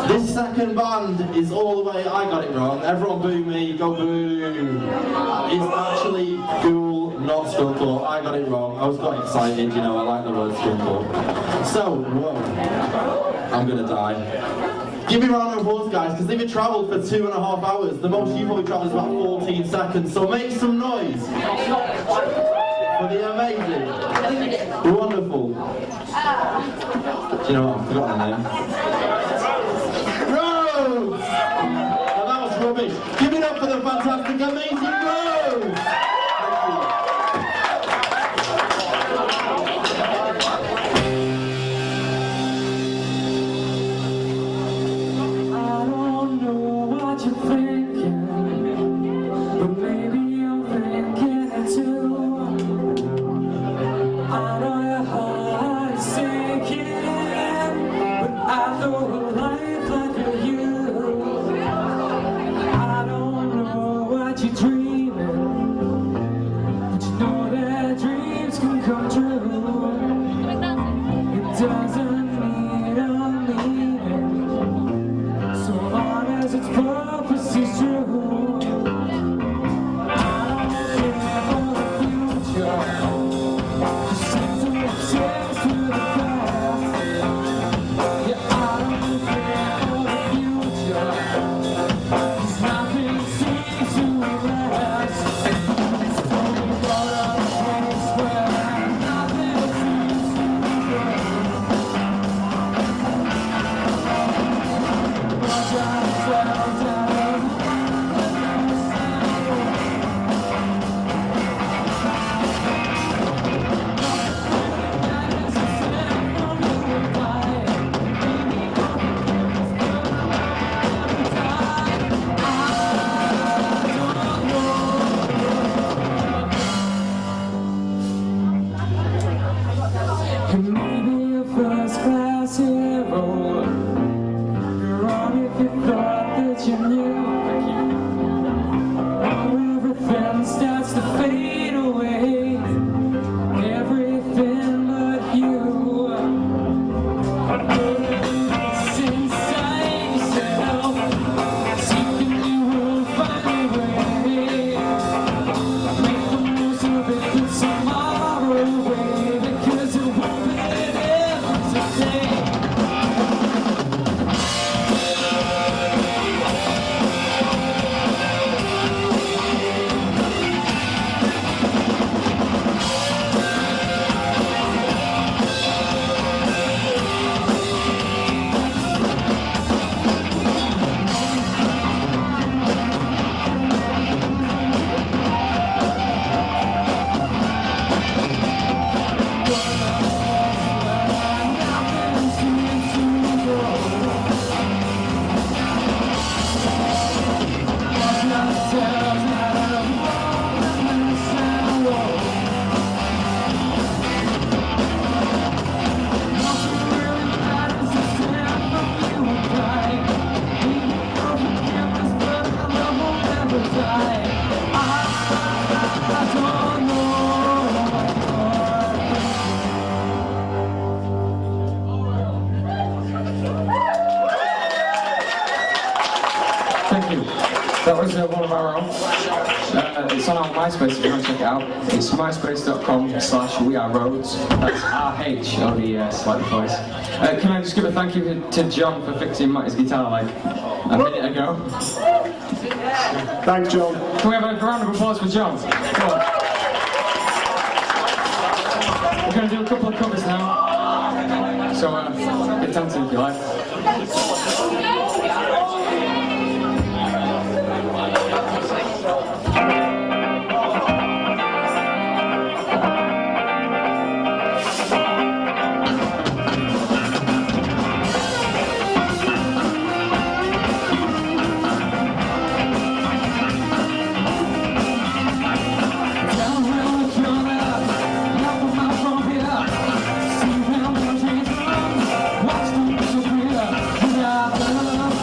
This second band is all the way, I got it wrong, everyone boo me, go boo. It's actually Ghoul, not Skullclaw, I got it wrong, I was quite excited, you know, I like the word Skullclaw. So, whoa, I'm gonna die. Give me a round of applause, guys, because they've travelled for 2.5 hours. The most you've probably travelled is about 14 seconds, so make some noise for the amazing, wonderful. Do you know what? I've forgotten her name. Rose! Now that was rubbish. Give it up for the fantastic, amazing Rose! I don't know what you're thinking, but maybe you're thinking it too. I know your heart is sinking, but I know a life like you. I don't know what you're dreaming, but you know that dreams can come true. It doesn't need a meaning, so long as its purpose is true. I don't care for the future. Maybe a first-class hero. You're wrong if you thought that you knew. Oh, everything starts to fade away. Everything but you. It's inside yourself. Seeking you will find a way. Make the most of it, put tomorrow away, because it won't be today. Thank you. That was one of our own. It's on our MySpace if you want to check it out. It's myspace.com/weareroads. That's RHODES, like the voice. Can I just give a thank you to John for fixing Matty's guitar like a minute ago? Thanks, John. Can we have a round of applause for John? Come on. We're going to do a couple of covers now. So, get dancing if you like. Watch them disappear without love.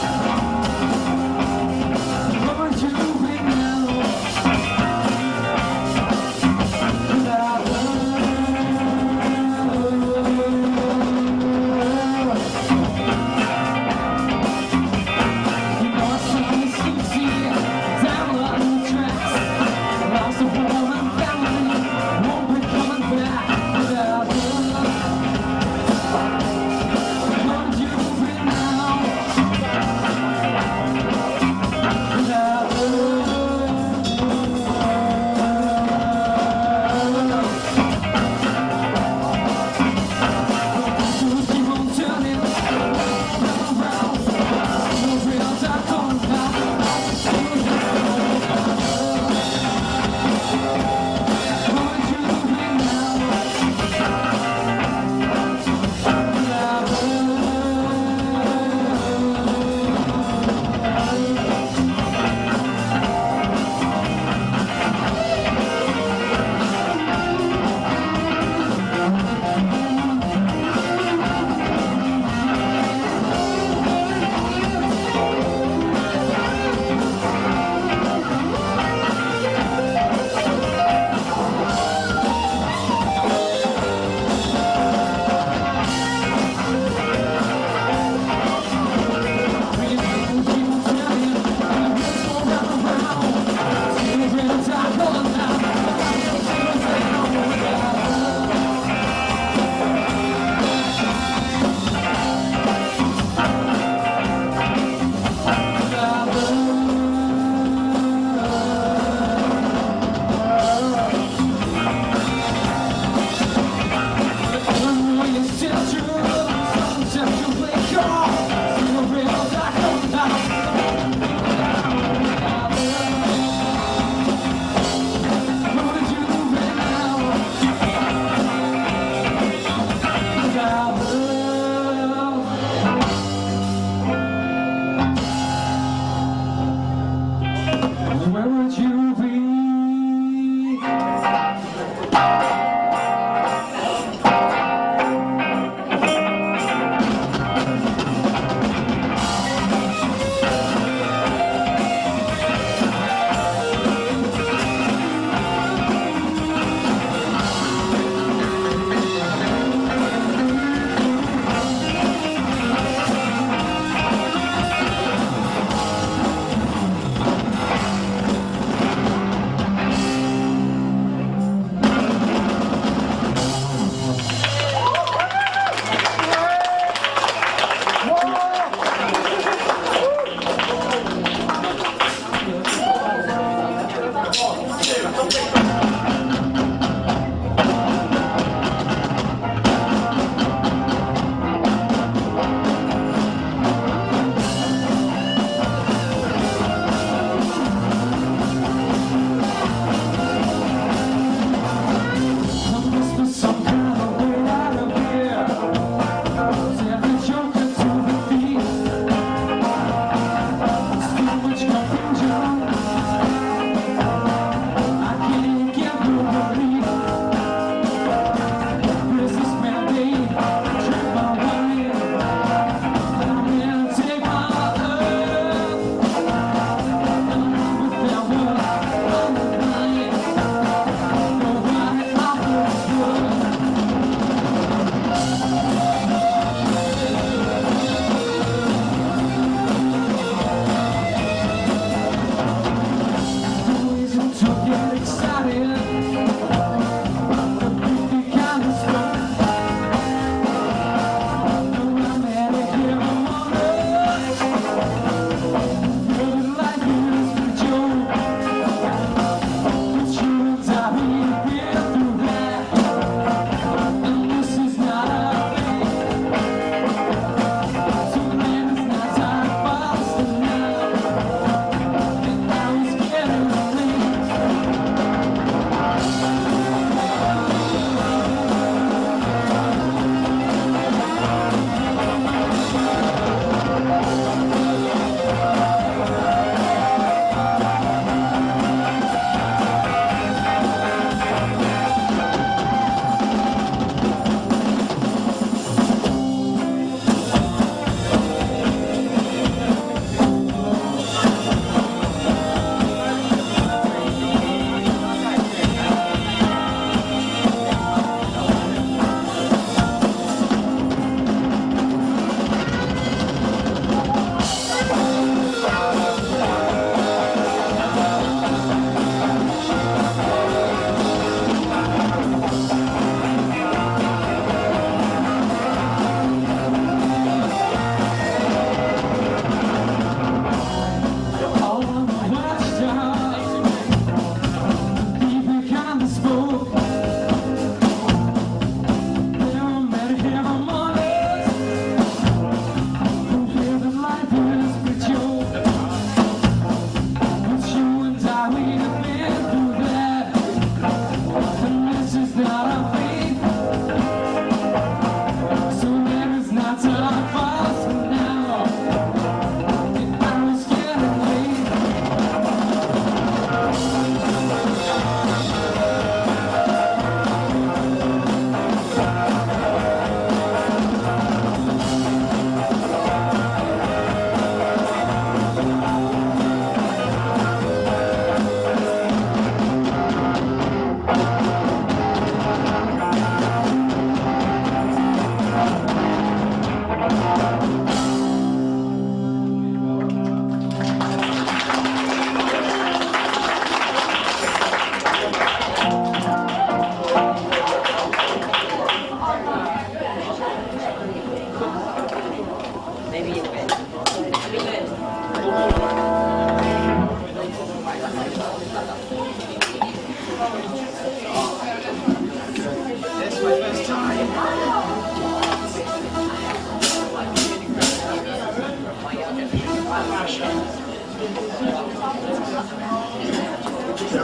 Yeah,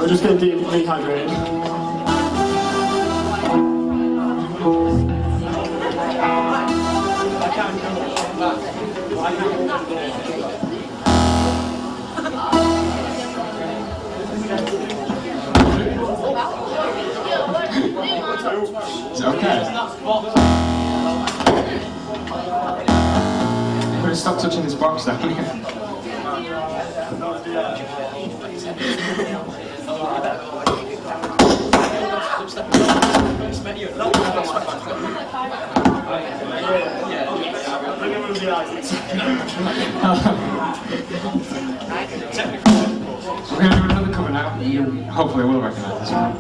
we're just going to be rehydrated. Is it okay? I'm going to stop touching this box down here. We're going to do another cover now. You hopefully will recognise this one.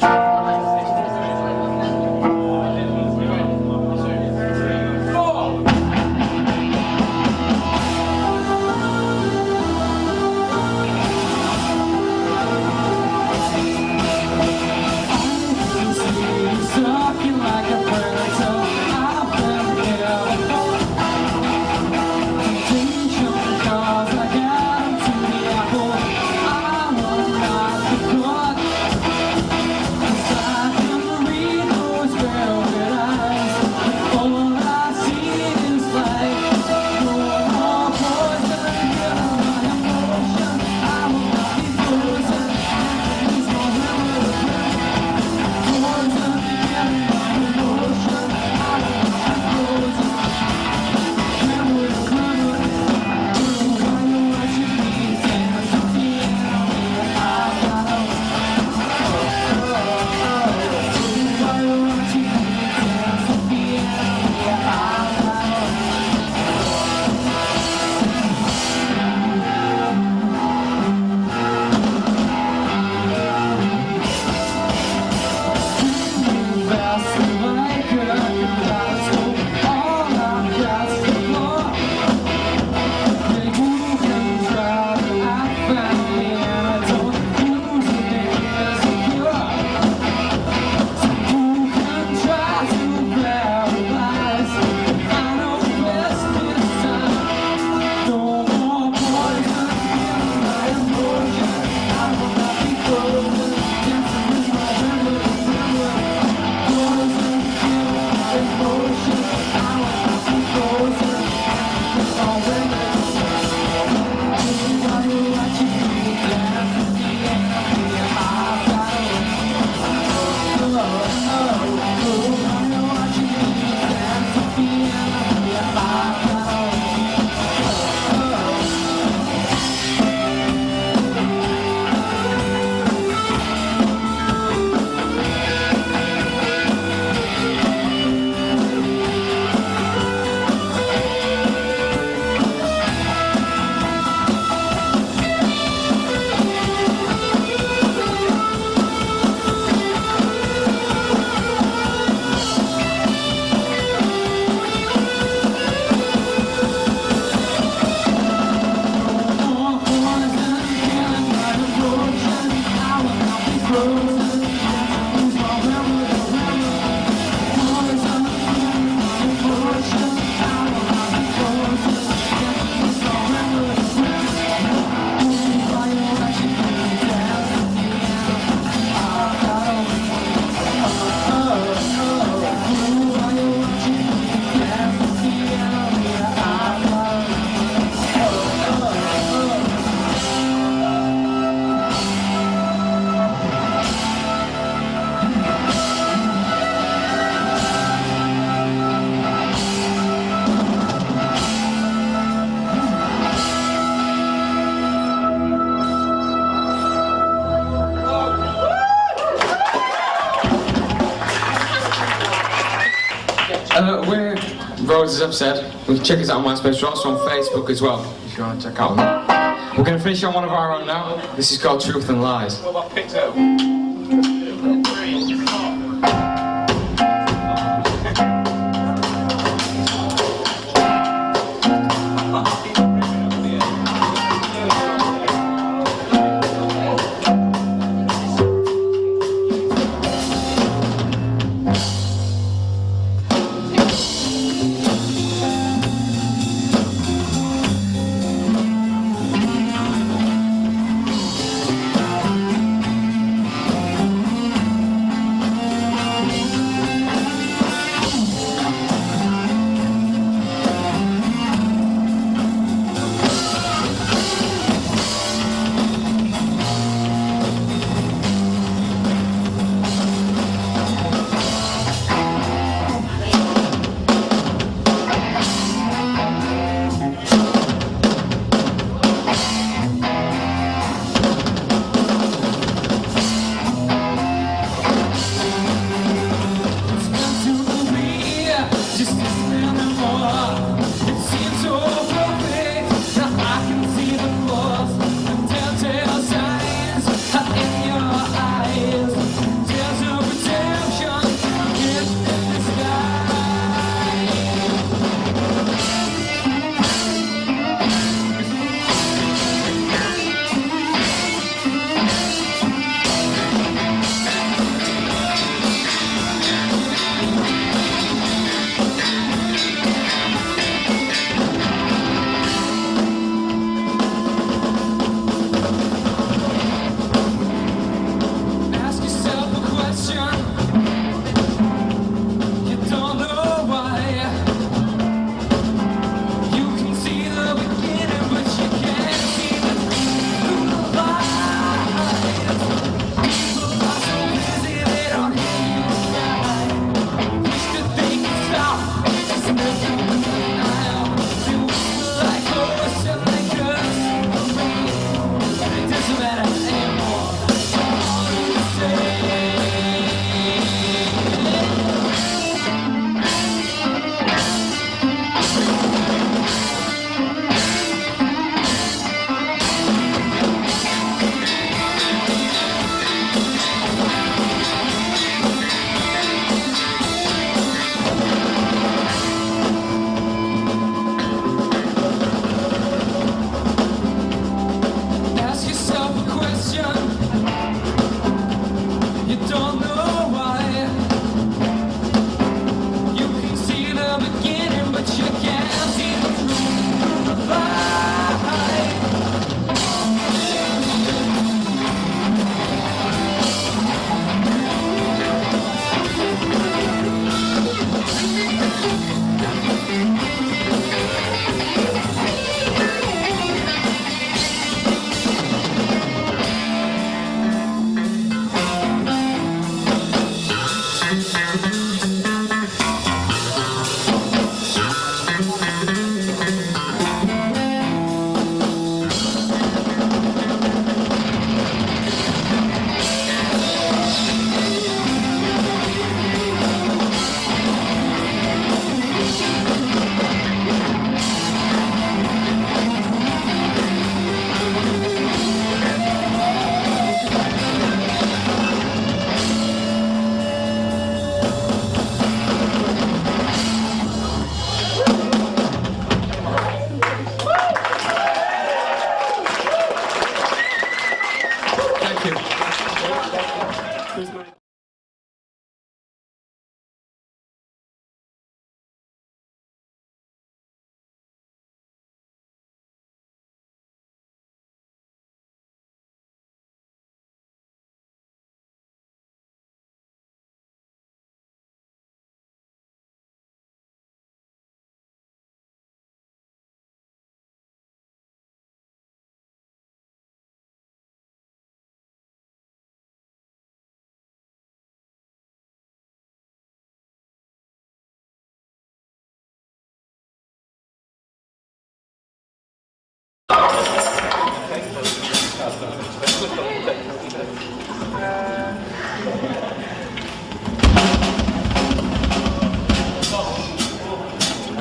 We're Rhodes, as I've said. You can check us out on MySpace. We're also on Facebook as well, if you want to check out on that. We're going to finish on one of our own now. This is called Truth and Lies. What about Pixel?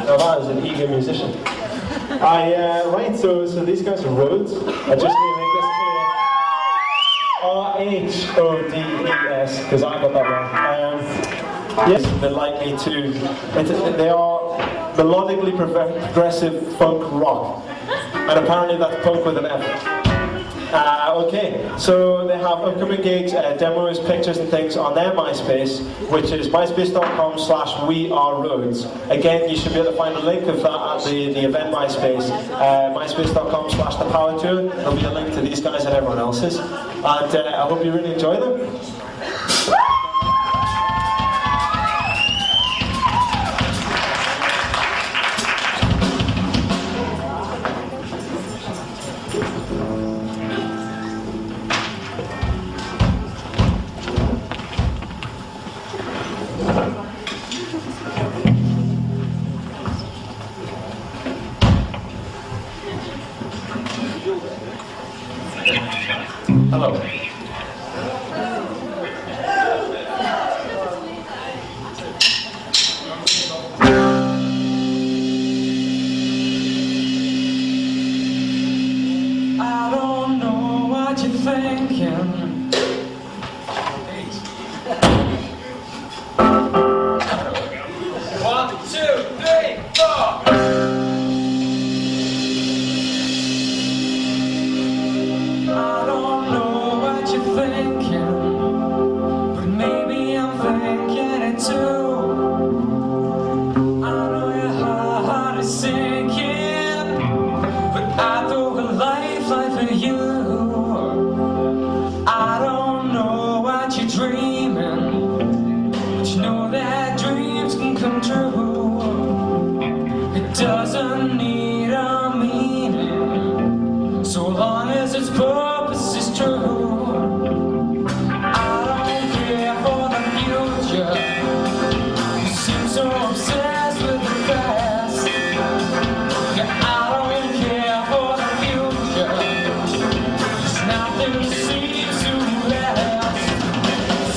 Now that is an eager musician. Right, so these guys are Rhodes. I just need to make this clear. R-H-O-D-E-S, because I got that wrong. Yes, they're likely to. They are melodically progressive funk rock, and apparently that's punk with an F. Okay, so they have upcoming gigs, demos, pictures and things on their MySpace, which is myspace.com/weareroads. Again, you should be able to find a link of that at the event MySpace, myspace.com/thepowertour. There'll be a link to these guys and everyone else's, and I hope you really enjoy them. Hello. I don't know what you're thinking. One, two, three, four. I don't know what you're thinking, but maybe I'm thinking it too. I know your heart is sinking, but I throw a lifeline for you. I don't know what you're dreaming, but you know that dreams can come true. It doesn't need a meaning, so long as its purpose is true. I don't care for the future. You seem so obsessed with the past. Yeah, I don't care for the future. 'Cause nothing seems to last.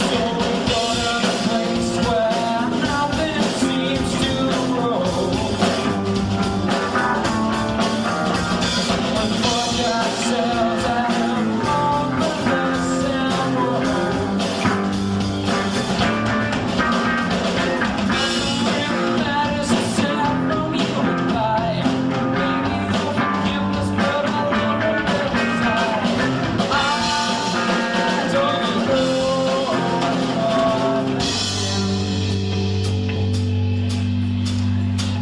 So we go to the place where nothing seems to grow. And fuck ourselves out of all the mess and woe. That is a step from you and I. Maybe you'll forgive us, but I'll never die. I don't know.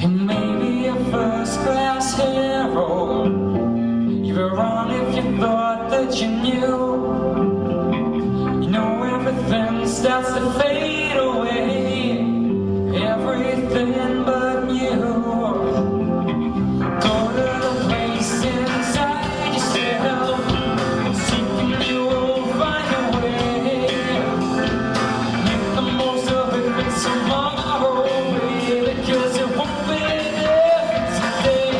And maybe a first-class hero. You were wrong if you thought that you knew. You know everything starts to fade away. Everything but you. Go to the place inside yourself. Seeking you will find a way. Make the most of it for tomorrow, baby, 'cause it won't be there today.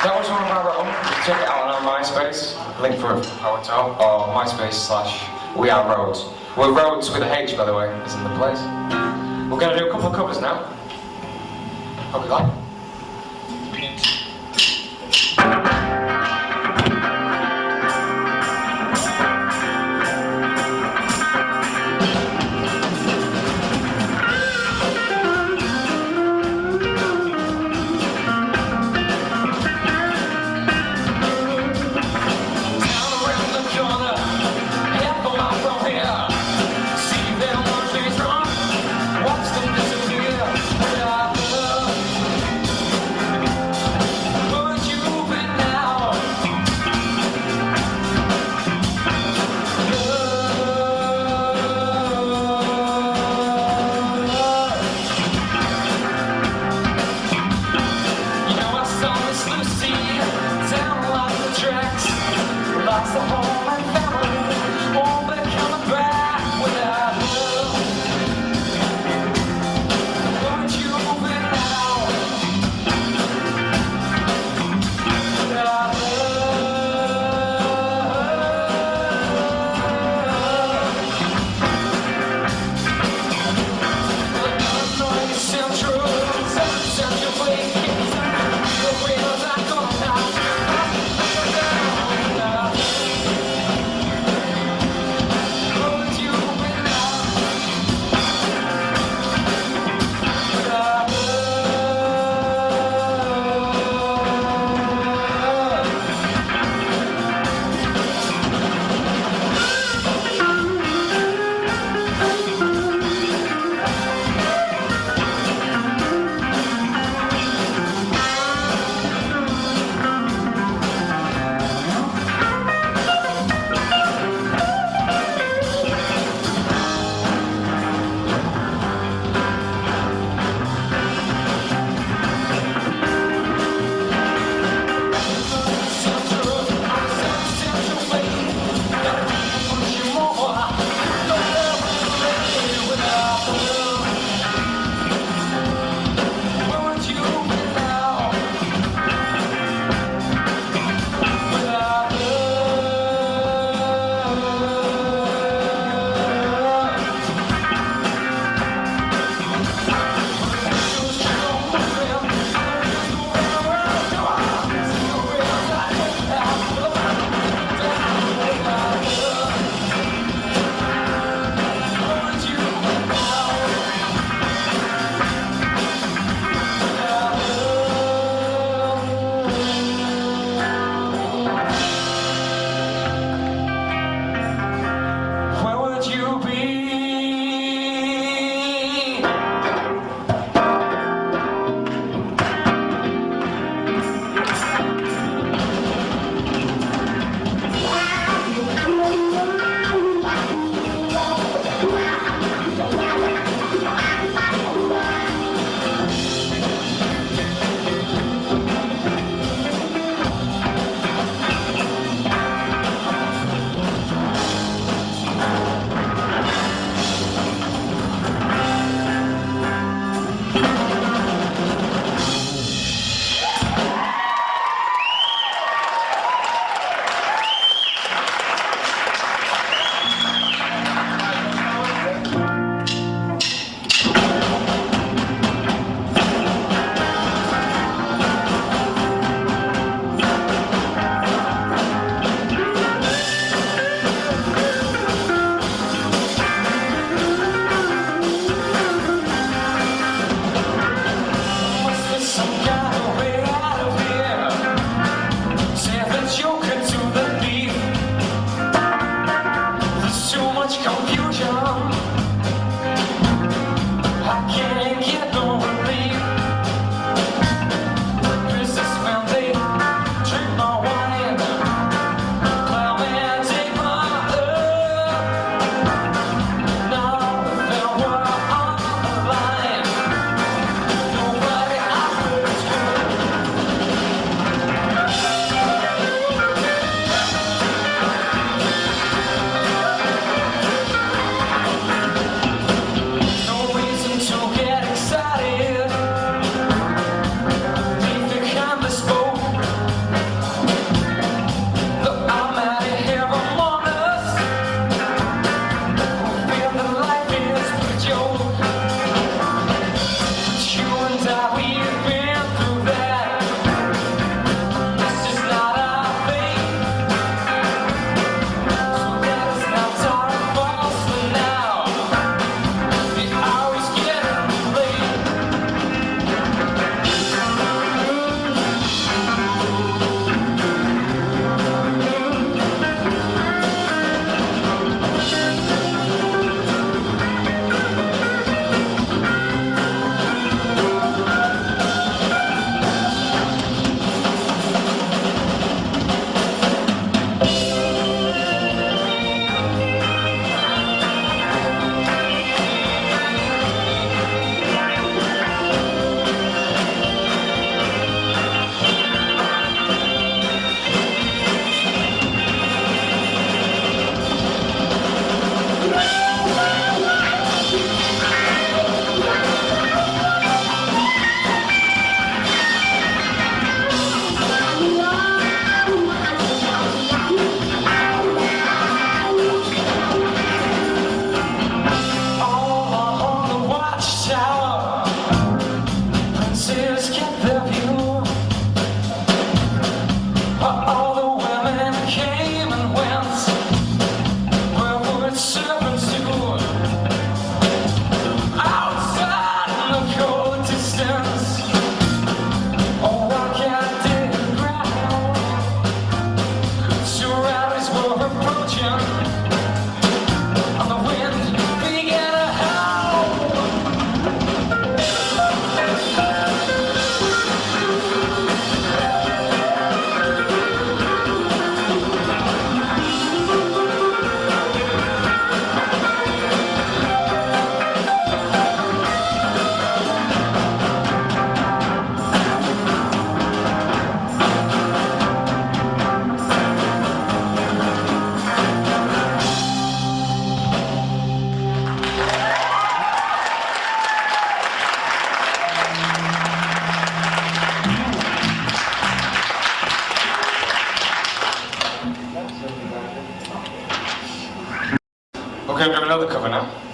That was one of our own. Check it out on our MySpace. Link for Hothouse or MySpace/weareroads. We're roads with a H, by the way, is in the place. We're going to do a couple of covers now. Hope you like it.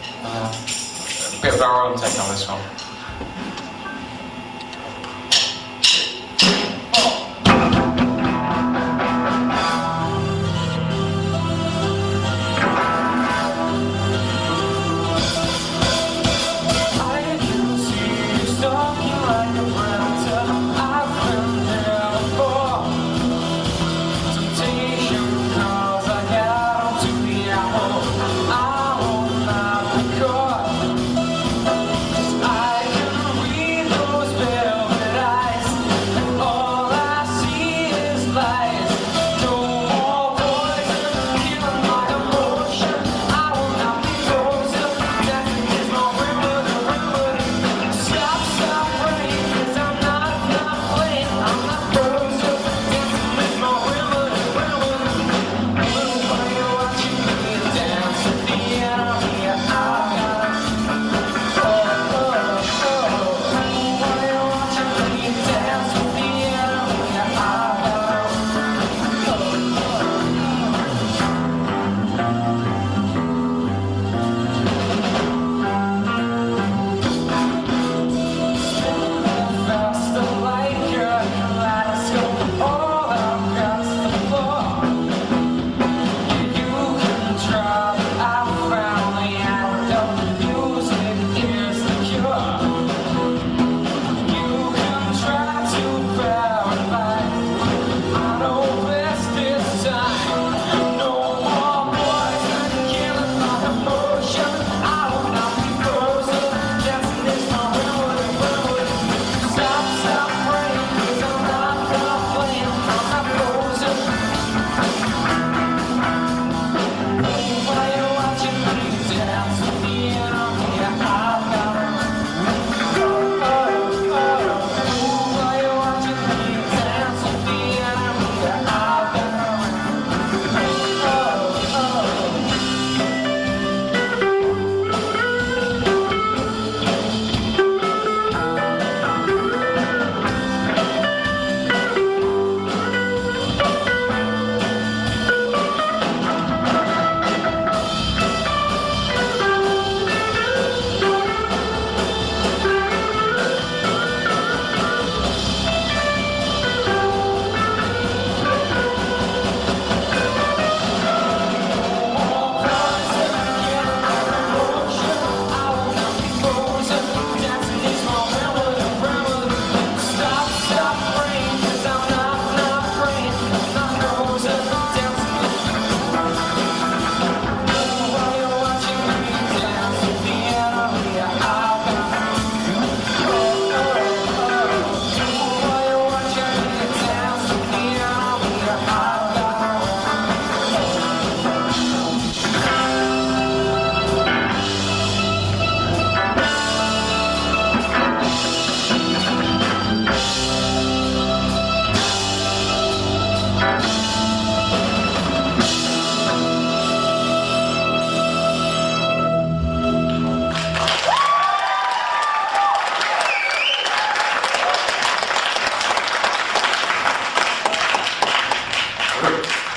A bit of our own take on this one.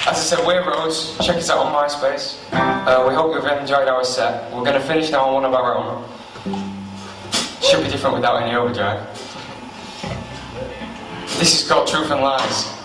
As I said, we're Rhodes. Check us out on MySpace. We hope you've enjoyed our set. We're going to finish now on one of our own. Should be different without any overdrive. This is called Truth and Lies.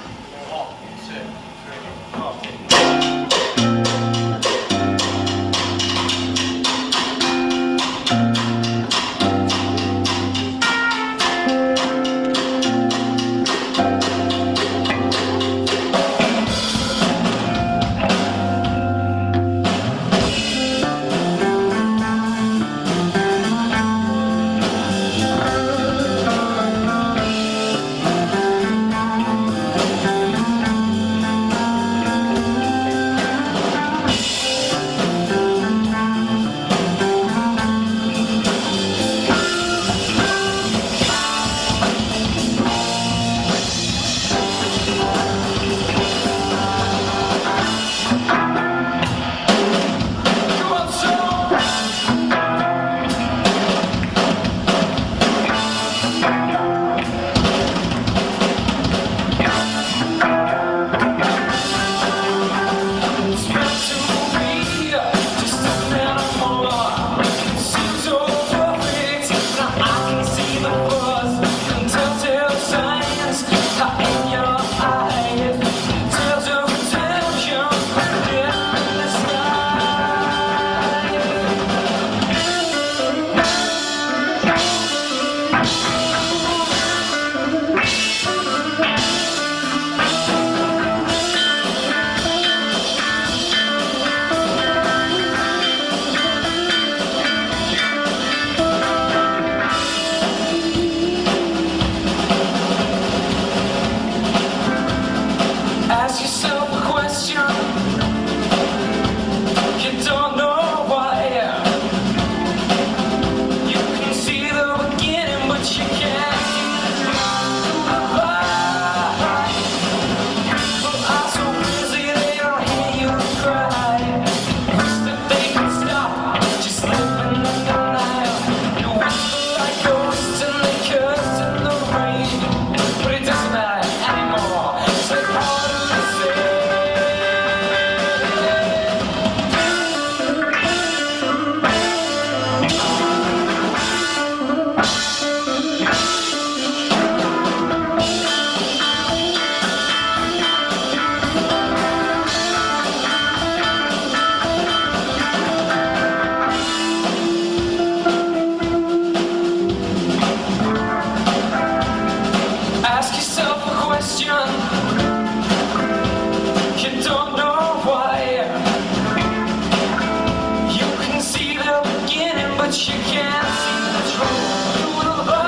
she can't see the trouble of her.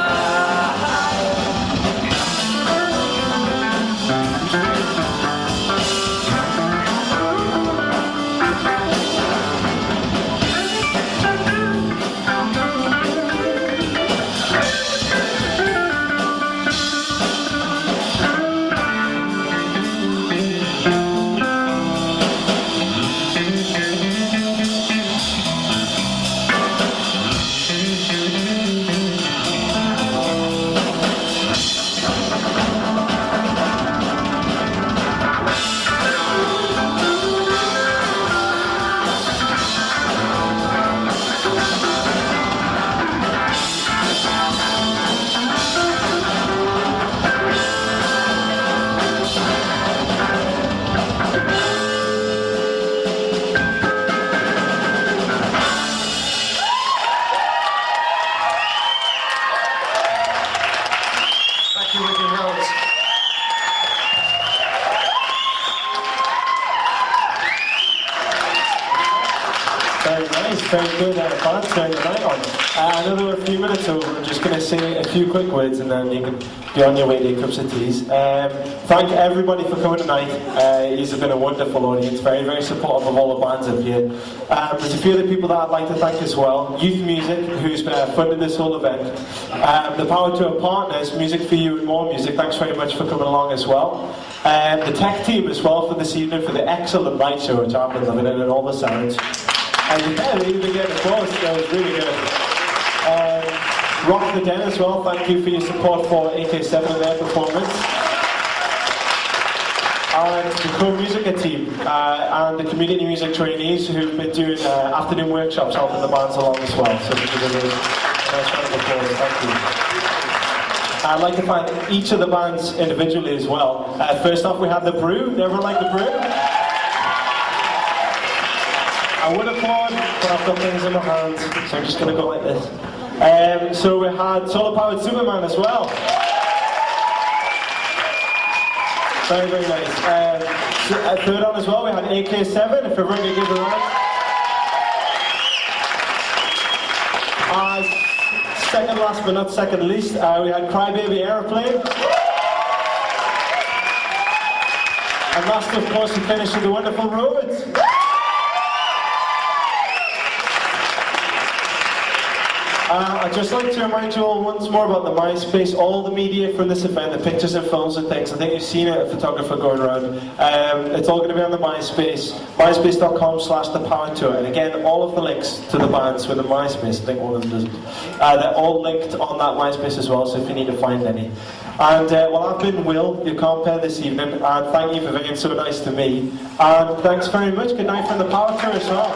Thank you, Wigan Rhodes. Very nice, very good advance turn the night on. I know there were a few minutes over, I'm just going to say a few quick words and then you can get on your way to your cups of teas. Thank everybody for coming tonight. You've been a wonderful audience, very, very supportive of all the bands up here. There's a few other people that I'd like to thank as well. Youth Music, who's funded this whole event. The Power Tour partners, Music for You and More Music, thanks very much for coming along as well. The tech team as well for this evening for the excellent light show, which I've been loving it, and all the sounds. And yeah, they even get applause, that was really good. Rock the Den as well, thank you for your support for AK7 and their performance. And the co-musica team and the community music trainees who've been doing afternoon workshops helping the bands along as well. So thank you. I'd like to thank each of the bands individually as well. First off, we had the Brew. Everyone like the Brew? I would applaud, but I've got things in my hands, so I'm just going to go like this. So we had Solar Powered Superman as well. Very, very nice. Third on as well, we had AK7, if everyone can give a round. Second last but not second least, we had Crybaby Aeroplane. And last, of course, we finished with the wonderful Roads. I'd just like to remind you all once more about the MySpace, all the media from this event, the pictures and films and things. I think you've seen a photographer going around. It's all going to be on the MySpace, myspace.com/thepowertour. And again, all of the links to the bands with the MySpace, I think one of them doesn't. They're all linked on that MySpace as well, so if you need to find any. And well, I've been Will, your compere this evening, and thank you for being so nice to me. And thanks very much. Good night from the Power Tour as well.